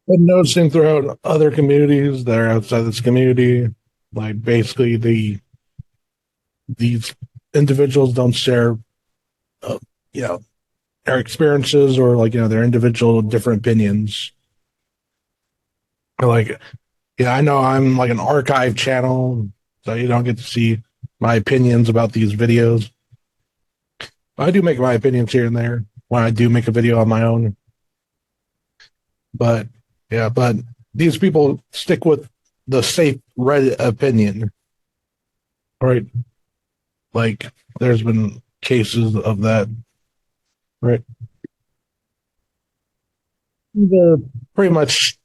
been noticing throughout other communities that are outside this community, like basically these individuals don't share, uh, you know, their experiences or like their individual different opinions. Like, yeah, I know I'm like an archive channel, so you don't get to see my opinions about these videos. I do make my opinions here and there when I do make a video on my own, but but these people stick with the safe Reddit opinion, right? Like, there's been cases of that, right? The pretty much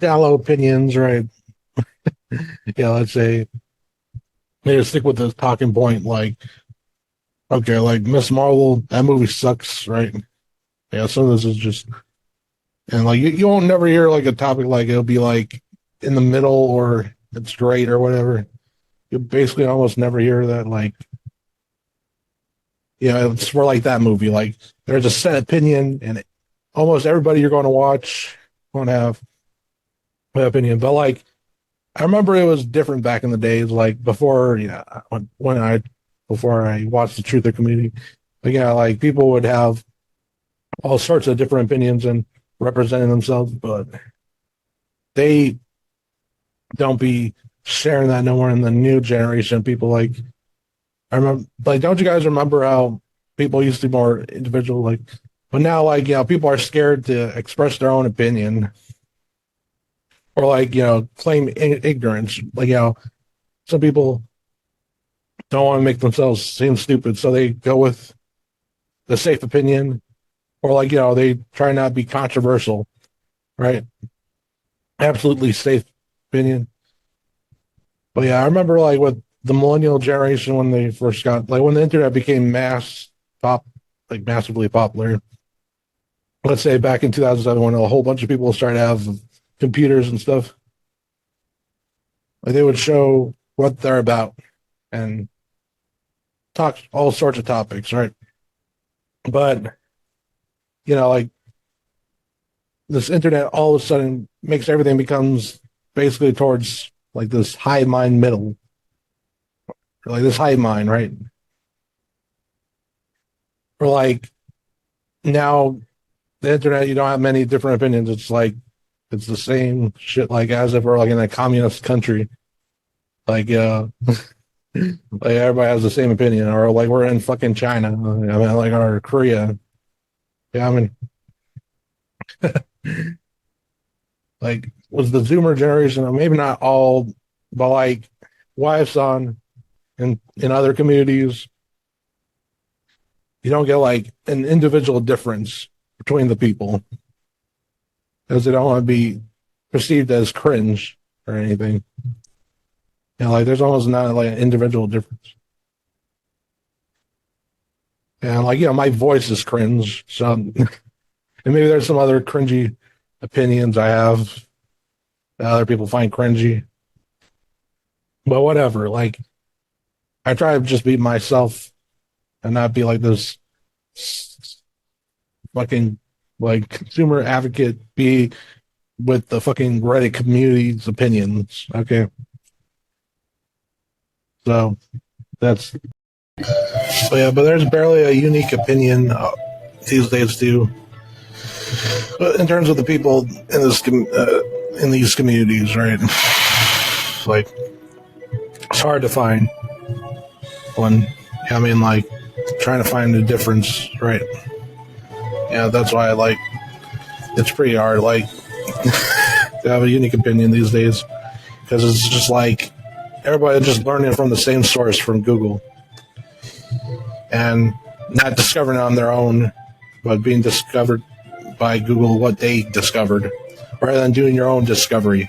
shallow opinions, right? Yeah, let's say they just stick with the talking point, like, okay, like Miss Marvel, that movie sucks, right? Yeah, some of this is just, and like you won't never hear like a topic like it'll be like in the middle or it's great or whatever. You basically almost never hear that, like, it's for like that movie. Like, there's a set opinion, and almost everybody you're going to watch won't have an opinion. But like, I remember it was different back in the days, like before, when I before I watched the Truth or Community. But yeah, like people would have all sorts of different opinions and representing themselves, but they don't be sharing that no more in the new generation. People like, I remember, like, don't you guys remember how people used to be more individual, like, but now, like, people are scared to express their own opinion or like, claim ignorance. Like, some people don't want to make themselves seem stupid, so they go with the safe opinion, or like, they try not to be controversial, right? Absolutely safe opinion. But yeah, I remember like with the millennial generation when they first got, like, when the internet became pop, like massively popular. Let's say back in 2007 when a whole bunch of people started to have computers and stuff. Like, they would show what they're about and talk all sorts of topics, right? But like, this internet all of a sudden makes everything becomes basically towards like this high mind middle, or like this high mind, right? Or like, now the internet, you don't have many different opinions. It's like it's the same shit, like as if we're like in a communist country. Like, like everybody has the same opinion, or like we're in fucking China. I mean, like, or Korea. Yeah, I mean, like, was the Zoomer generation, maybe not all, but like wives on in other communities, you don't get like an individual difference between the people because they don't want to be perceived as cringe or anything. Like, there's almost not like an individual difference. And like, my voice is cringe. So, and maybe there's some other cringy opinions I have that other people find cringy. But whatever. Like, I try to just be myself and not be like this fucking like consumer advocate, be with the fucking Reddit community's opinions. Okay. So that's, but there's barely a unique opinion these days too. But in terms of the people in these communities, right? Like, it's hard to find one. I mean, like, trying to find a difference, right? Yeah, that's why I like. It's pretty hard, like, to have a unique opinion these days, because it's just like everybody just learning from the same source from Google, and not discovering on their own, but being discovered by Google what they discovered, rather than doing your own discovery.